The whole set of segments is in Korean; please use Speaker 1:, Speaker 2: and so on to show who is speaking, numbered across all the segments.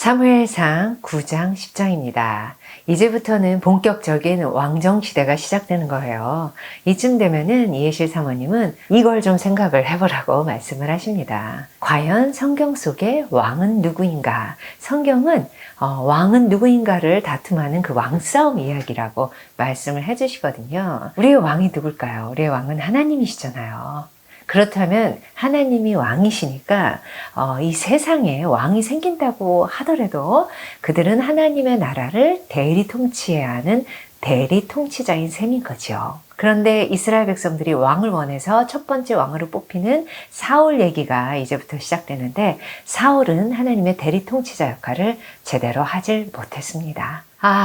Speaker 1: 사무엘상 9장 10장입니다. 이제부터는 본격적인 왕정시대가 시작되는 거예요. 이쯤 되면은 이해실 사모님은 이걸 좀 생각을 해보라고 말씀을 하십니다. 과연 성경 속에 왕은 누구인가? 성경은 왕은 누구인가를 다툼하는 그 왕싸움 이야기라고 말씀을 해주시거든요. 우리의 왕이 누굴까요? 우리의 왕은 하나님이시잖아요. 그렇다면 하나님이 왕이시니까 이 세상에 왕이 생긴다고 하더라도 그들은 하나님의 나라를 대리 통치해야 하는 대리 통치자인 셈인 거죠. 그런데 이스라엘 백성들이 왕을 원해서 첫 번째 왕으로 뽑히는 사울 얘기가 이제부터 시작되는데, 사울은 하나님의 대리 통치자 역할을 제대로 하질 못했습니다.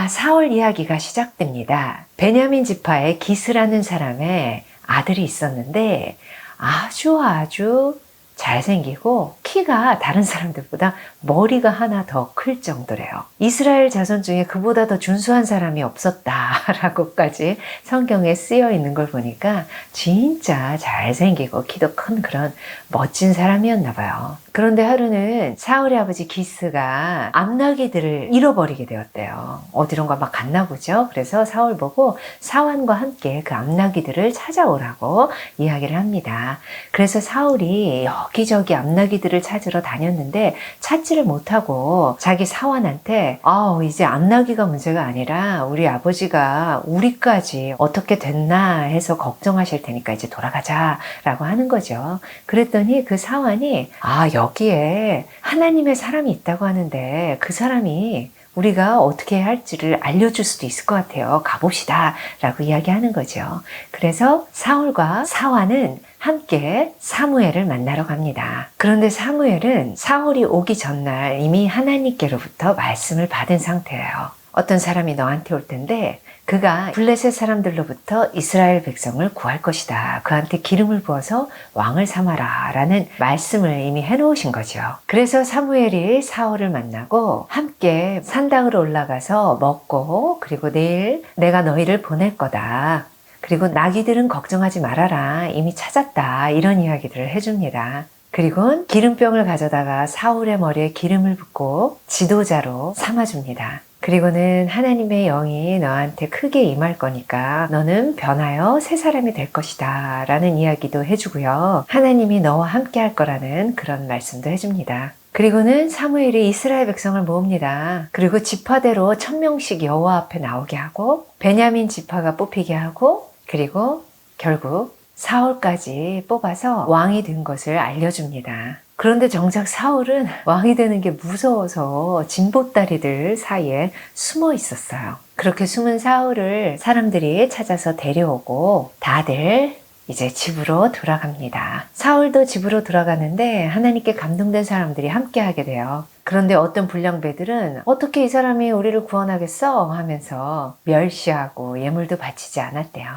Speaker 1: 사울 이야기가 시작됩니다. 베냐민 지파의 기스라는 사람의 아들이 있었는데 아주 잘생기고 키가 다른 사람들보다 머리가 하나 더 클 정도래요. 이스라엘 자손 중에 그보다 더 준수한 사람이 없었다라고까지 성경에 쓰여 있는 걸 보니까 진짜 잘생기고 키도 큰 그런 멋진 사람이었나 봐요. 그런데 하루는 사울의 아버지 기스가 암나귀들을 잃어버리게 되었대요. 어디론가 막 갔나 보죠. 그래서 사울 보고 사환과 함께 그 암나귀들을 찾아오라고 이야기를 합니다. 그래서 사울이 여기저기 암나귀들을 찾으러 다녔는데 찾지를 못하고 자기 사환한테 이제 암나귀가 문제가 아니라 우리 아버지가 우리까지 어떻게 됐나 해서 걱정하실 테니까 이제 돌아가자 라고 하는 거죠. 그랬더니 그 사환이 여기에 하나님의 사람이 있다고 하는데 그 사람이 우리가 어떻게 해야 할지를 알려줄 수도 있을 것 같아요. 가봅시다 라고 이야기하는 거죠. 그래서 사울과 사환은 함께 사무엘을 만나러 갑니다. 그런데 사무엘은 사울이 오기 전날 이미 하나님께로부터 말씀을 받은 상태예요. 어떤 사람이 너한테 올 텐데 그가 블레셋 사람들로부터 이스라엘 백성을 구할 것이다. 그한테 기름을 부어서 왕을 삼아라 라는 말씀을 이미 해놓으신 거죠. 그래서 사무엘이 사울을 만나고 함께 산당으로 올라가서 먹고, 그리고 내일 내가 너희를 보낼 거다. 그리고 나귀들은 걱정하지 말아라. 이미 찾았다. 이런 이야기들을 해줍니다. 그리고 기름병을 가져다가 사울의 머리에 기름을 붓고 지도자로 삼아줍니다. 그리고는 하나님의 영이 너한테 크게 임할 거니까 너는 변하여 새 사람이 될 것이다 라는 이야기도 해주고요. 하나님이 너와 함께 할 거라는 그런 말씀도 해줍니다. 그리고는 사무엘이 이스라엘 백성을 모읍니다. 그리고 지파대로 1000명씩 여호와 앞에 나오게 하고 베냐민 지파가 뽑히게 하고, 그리고 결국 사울까지 뽑아서 왕이 된 것을 알려줍니다. 그런데 정작 사울은 왕이 되는 게 무서워서 진보다리들 사이에 숨어 있었어요. 그렇게 숨은 사울을 사람들이 찾아서 데려오고 다들 이제 집으로 돌아갑니다. 사울도 집으로 돌아가는데 하나님께 감동된 사람들이 함께 하게 돼요. 그런데 어떤 불량배들은 어떻게 이 사람이 우리를 구원하겠어? 하면서 멸시하고 예물도 바치지 않았대요.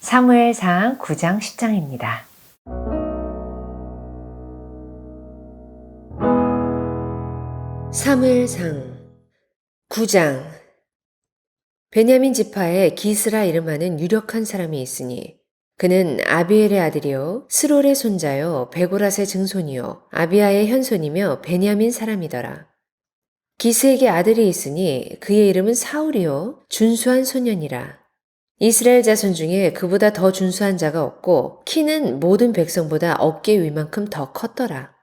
Speaker 1: 사무엘상 9장 10장입니다.
Speaker 2: 사무엘상 9장. 베냐민 지파에 기스라 이름하는 유력한 사람이 있으니 그는 아비엘의 아들이요 스롤의 손자요 베고랏의 증손이요 아비아의 현손이며 베냐민 사람이더라. 기스에게 아들이 있으니 그의 이름은 사울이요 준수한 소년이라. 이스라엘 자손 중에 그보다 더 준수한 자가 없고 키는 모든 백성보다 어깨 위만큼 더 컸더라.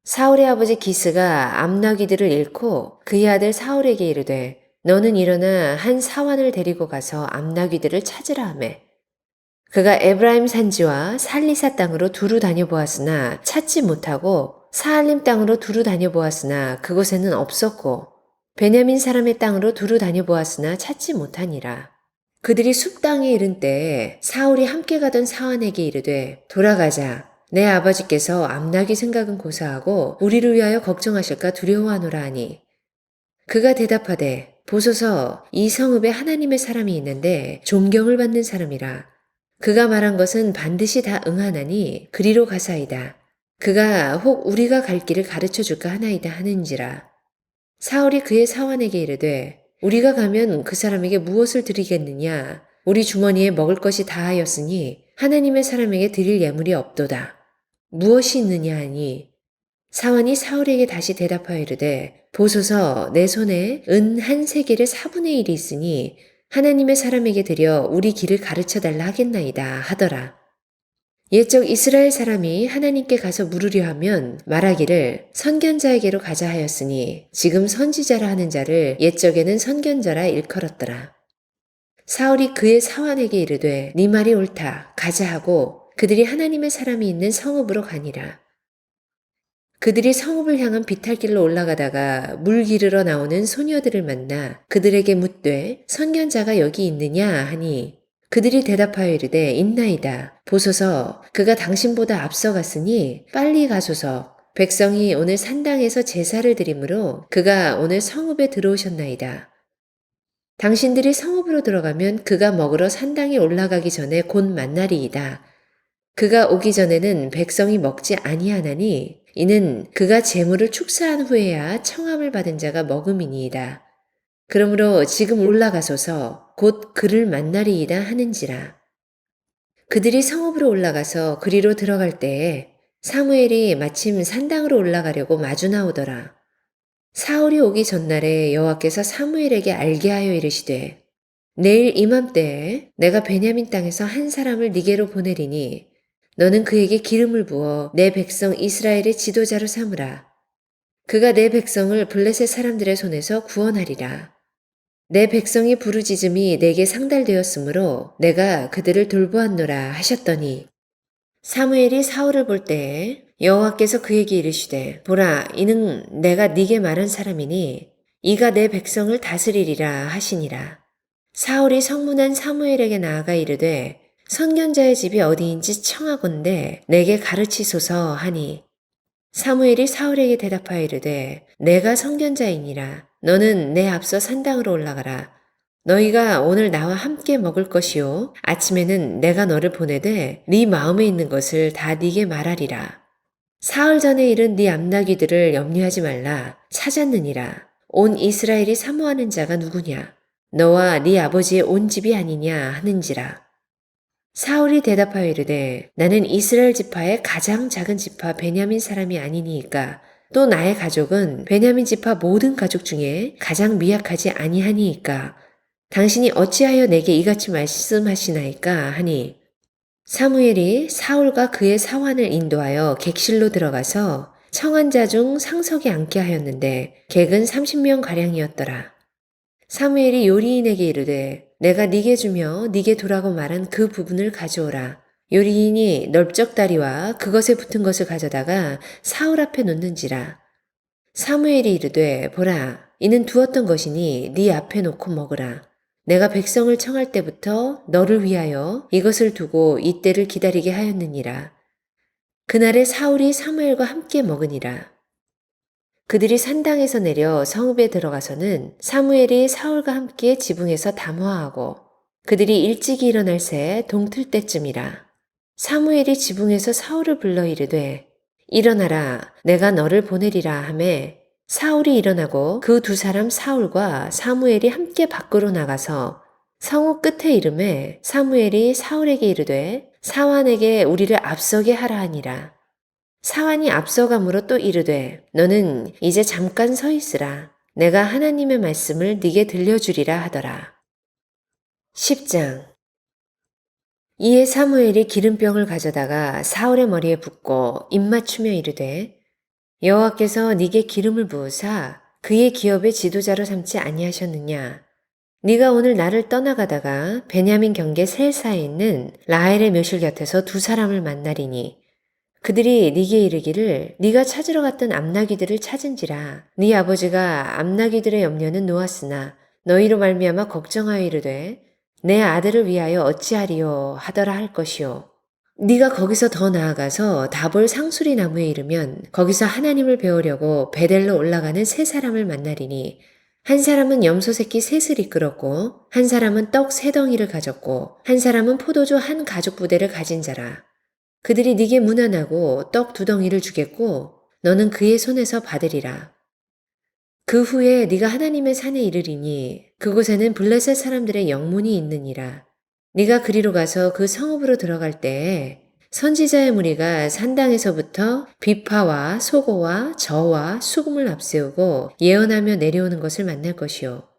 Speaker 2: 사울의 아버지 기스가 암나귀들을 잃고 그의 아들 사울에게 이르되 너는 일어나 한 사환을 데리고 가서 암나귀들을 찾으라 하매 그가 에브라임 산지와 살리사 땅으로 두루 다녀보았으나 찾지 못하고 사알림 땅으로 두루 다녀보았으나 그곳에는 없었고 베냐민 사람의 땅으로 두루 다녀보았으나 찾지 못하니라. 그들이 숲 땅에 이른 때에 사울이 함께 가던 사환에게 이르되 돌아가자. 내 아버지께서 암나귀 생각은 고사하고 우리를 위하여 걱정하실까 두려워하노라 하니 그가 대답하되 보소서 이 성읍에 하나님의 사람이 있는데 존경을 받는 사람이라. 그가 말한 것은 반드시 다 응하나니 그리로 가사이다. 그가 혹 우리가 갈 길을 가르쳐 줄까 하나이다 하는지라. 사울이 그의 사환에게 이르되 우리가 가면 그 사람에게 무엇을 드리겠느냐? 우리 주머니에 먹을 것이 다하였으니 하나님의 사람에게 드릴 예물이 없도다. 무엇이 있느냐 하니 사환이 사울에게 다시 대답하여 이르되 보소서 내 손에 은 한 세겔의 4분의 1이 있으니 하나님의 사람에게 드려 우리 길을 가르쳐 달라 하겠나이다 하더라. 옛적 이스라엘 사람이 하나님께 가서 물으려 하면 말하기를 선견자에게로 가자 하였으니 지금 선지자라 하는 자를 옛적에는 선견자라 일컬었더라. 사울이 그의 사환에게 이르되 네 말이 옳다 가자 하고 그들이 하나님의 사람이 있는 성읍으로 가니라. 그들이 성읍을 향한 비탈길로 올라가다가 물 기르러 나오는 소녀들을 만나 그들에게 묻되 선견자가 여기 있느냐 하니 그들이 대답하여 이르되 있나이다. 보소서 그가 당신보다 앞서갔으니 빨리 가소서. 백성이 오늘 산당에서 제사를 드리므로 그가 오늘 성읍에 들어오셨나이다. 당신들이 성읍으로 들어가면 그가 먹으러 산당에 올라가기 전에 곧 만나리이다. 그가 오기 전에는 백성이 먹지 아니하나니 이는 그가 재물을 축사한 후에야 청함을 받은 자가 먹음이니이다. 그러므로 지금 올라가소서 곧 그를 만나리이다 하는지라. 그들이 성읍으로 올라가서 그리로 들어갈 때에 사무엘이 마침 산당으로 올라가려고 마주 나오더라. 사울이 오기 전날에 여호와께서 사무엘에게 알게 하여 이르시되 내일 이맘때에 내가 베냐민 땅에서 한 사람을 네게로 보내리니 너는 그에게 기름을 부어 내 백성 이스라엘의 지도자로 삼으라. 그가 내 백성을 블레셋 사람들의 손에서 구원하리라. 내 백성이 부르짖음이 내게 상달되었으므로 내가 그들을 돌보았노라 하셨더니 사무엘이 사울을 볼 때에 여호와께서 그에게 이르시되 보라 이는 내가 네게 말한 사람이니 이가 내 백성을 다스리리라 하시니라. 사울이 성문한 사무엘에게 나아가 이르되 선견자의 집이 어디인지 청하건대 내게 가르치소서 하니 사무엘이 사울에게 대답하여 이르되 내가 선견자이니라. 너는 내 앞서 산당으로 올라가라. 너희가 오늘 나와 함께 먹을 것이요 아침에는 내가 너를 보내되 네 마음에 있는 것을 다 네게 말하리라. 사흘 전에 일은 네 암나귀들을 염려하지 말라. 찾았느니라. 온 이스라엘이 사모하는 자가 누구냐? 너와 네 아버지의 온 집이 아니냐 하는지라. 사울이 대답하여 이르되 나는 이스라엘 지파의 가장 작은 지파 베냐민 사람이 아니니이까 또 나의 가족은 베냐민 지파 모든 가족 중에 가장 미약하지 아니하니이까 당신이 어찌하여 내게 이같이 말씀하시나이까 하니 사무엘이 사울과 그의 사환을 인도하여 객실로 들어가서 청한 자 중 상석에 앉게 하였는데 객은 30명 가량이었더라. 사무엘이 요리인에게 이르되 내가 네게 주며 네게 두라고 말한 그 부분을 가져오라. 요리인이 넓적다리와 그것에 붙은 것을 가져다가 사울 앞에 놓는지라. 사무엘이 이르되 보라 이는 두었던 것이니 네 앞에 놓고 먹으라. 내가 백성을 청할 때부터 너를 위하여 이것을 두고 이때를 기다리게 하였느니라. 그날에 사울이 사무엘과 함께 먹으니라. 그들이 산당에서 내려 성읍에 들어가서는 사무엘이 사울과 함께 지붕에서 담화하고 그들이 일찍이 일어날 새 동틀 때쯤이라. 사무엘이 지붕에서 사울을 불러 이르되 일어나라 내가 너를 보내리라 하매 사울이 일어나고 그 두 사람 사울과 사무엘이 함께 밖으로 나가서 성읍 끝에 이름에 사무엘이 사울에게 이르되 사환에게 우리를 앞서게 하라 하니라. 사환이 앞서감으로 또 이르되 너는 이제 잠깐 서 있으라. 내가 하나님의 말씀을 네게 들려주리라 하더라. 10장 이에 사무엘이 기름병을 가져다가 사울의 머리에 붓고 입맞추며 이르되 여호와께서 네게 기름을 부으사 그의 기업의 지도자로 삼지 아니하셨느냐. 네가 오늘 나를 떠나가다가 베냐민 경계 셀사에 있는 라헬의 묘실 곁에서 두 사람을 만나리니 그들이 네게 이르기를 네가 찾으러 갔던 암나귀들을 찾은지라. 네 아버지가 암나귀들의 염려는 놓았으나 너희로 말미암아 걱정하여 이르되 내 아들을 위하여 어찌하리요 하더라 할 것이요. 네가 거기서 더 나아가서 다볼 상수리 나무에 이르면 거기서 하나님을 배우려고 베델로 올라가는 세 사람을 만나리니 한 사람은 염소 새끼 셋을 이끌었고 한 사람은 떡 세 덩이를 가졌고 한 사람은 포도주 한 가죽 부대를 가진 자라. 그들이 네게 문안하고 떡 두 덩이를 주겠고 너는 그의 손에서 받으리라. 그 후에 네가 하나님의 산에 이르리니 그곳에는 블레셋 사람들의 영문이 있느니라. 네가 그리로 가서 그 성읍으로 들어갈 때에 선지자의 무리가 산당에서부터 비파와 소고와 저와 수금을 앞세우고 예언하며 내려오는 것을 만날 것이요.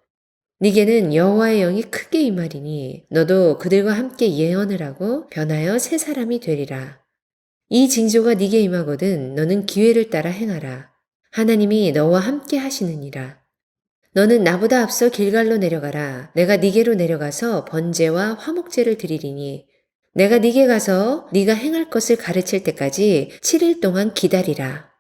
Speaker 2: 네게는 여호와의 영이 크게 임하리니 너도 그들과 함께 예언을 하고 변하여 새 사람이 되리라. 이 징조가 네게 임하거든 너는 기회를 따라 행하라. 하나님이 너와 함께 하시느니라. 너는 나보다 앞서 길갈로 내려가라. 내가 네게로 내려가서 번제와 화목제를 드리리니 내가 네게 가서 네가 행할 것을 가르칠 때까지 7일 동안 기다리라.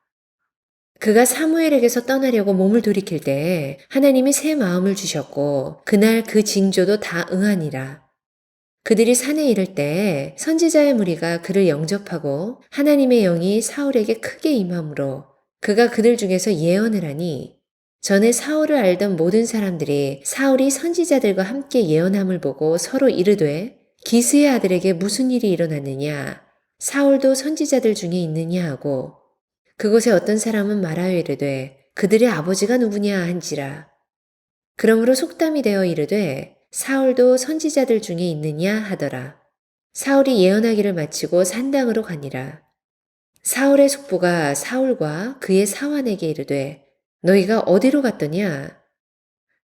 Speaker 2: 그가 사무엘에게서 떠나려고 몸을 돌이킬 때에 하나님이 새 마음을 주셨고 그날 그 징조도 다 응하니라. 그들이 산에 이를 때에 선지자의 무리가 그를 영접하고 하나님의 영이 사울에게 크게 임함으로 그가 그들 중에서 예언을 하니 전에 사울을 알던 모든 사람들이 사울이 선지자들과 함께 예언함을 보고 서로 이르되 기스의 아들에게 무슨 일이 일어났느냐 사울도 선지자들 중에 있느냐 하고 그곳에 어떤 사람은 말하여 이르되 그들의 아버지가 누구냐 한지라. 그러므로 속담이 되어 이르되 사울도 선지자들 중에 있느냐 하더라. 사울이 예언하기를 마치고 산당으로 가니라. 사울의 숙부가 사울과 그의 사환에게 이르되 너희가 어디로 갔더냐?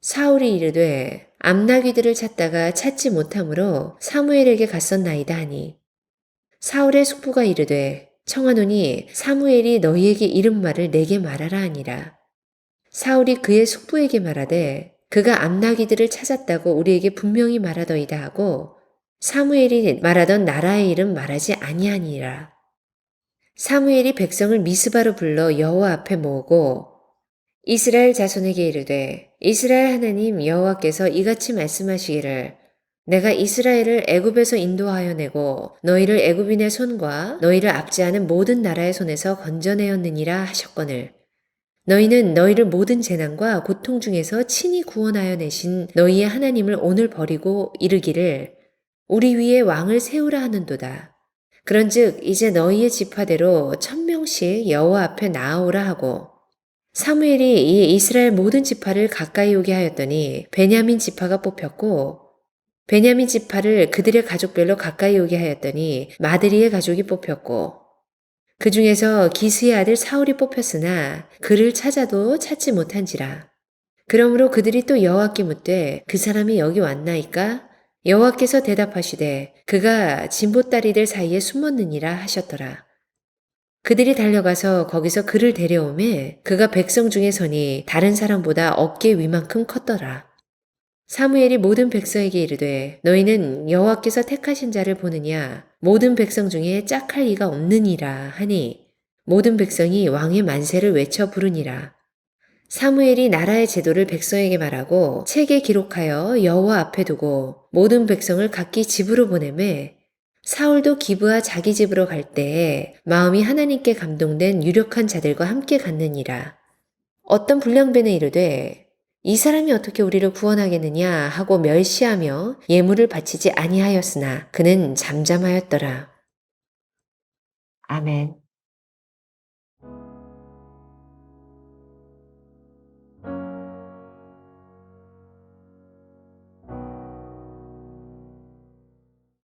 Speaker 2: 사울이 이르되 암나귀들을 찾다가 찾지 못하므로 사무엘에게 갔었나이다 하니 사울의 숙부가 이르되 청하노니 사무엘이 너희에게 이른 말을 내게 말하라 하니라. 사울이 그의 숙부에게 말하되 그가 암나귀들을 찾았다고 우리에게 분명히 말하더이다 하고 사무엘이 말하던 나라의 이름 말하지 아니하니라. 사무엘이 백성을 미스바로 불러 여호와 앞에 모으고 이스라엘 자손에게 이르되 이스라엘 하나님 여호와께서 이같이 말씀하시기를 내가 이스라엘을 애굽에서 인도하여 내고 너희를 애굽인의 손과 너희를 압제하는 모든 나라의 손에서 건져내었느니라 하셨거늘 너희는 너희를 모든 재난과 고통 중에서 친히 구원하여 내신 너희의 하나님을 오늘 버리고 이르기를 우리 위에 왕을 세우라 하는도다. 그런즉 이제 너희의 지파대로 1000명씩 여호와 앞에 나아오라 하고 사무엘이 이 이스라엘 모든 지파를 가까이 오게 하였더니 베냐민 지파가 뽑혔고 베냐민 지파를 그들의 가족별로 가까이 오게 하였더니 마드리의 가족이 뽑혔고 그 중에서 기스의 아들 사울이 뽑혔으나 그를 찾아도 찾지 못한지라. 그러므로 그들이 또 여호와께 묻되 그 사람이 여기 왔나이까? 여호와께서 대답하시되 그가 진보다리들 사이에 숨었느니라 하셨더라. 그들이 달려가서 거기서 그를 데려오매 그가 백성 중에 서니 다른 사람보다 어깨 위만큼 컸더라. 사무엘이 모든 백성에게 이르되 너희는 여호와께서 택하신 자를 보느냐 모든 백성 중에 짝할 이가 없느니라 하니 모든 백성이 왕의 만세를 외쳐 부르니라. 사무엘이 나라의 제도를 백성에게 말하고 책에 기록하여 여호와 앞에 두고 모든 백성을 각기 집으로 보내매 사울도 기브아 자기 집으로 갈 때에 마음이 하나님께 감동된 유력한 자들과 함께 갔느니라. 어떤 불량배는 이르되 이 사람이 어떻게 우리를 구원하겠느냐 하고 멸시하며 예물을 바치지 아니하였으나 그는 잠잠하였더라.
Speaker 1: 아멘.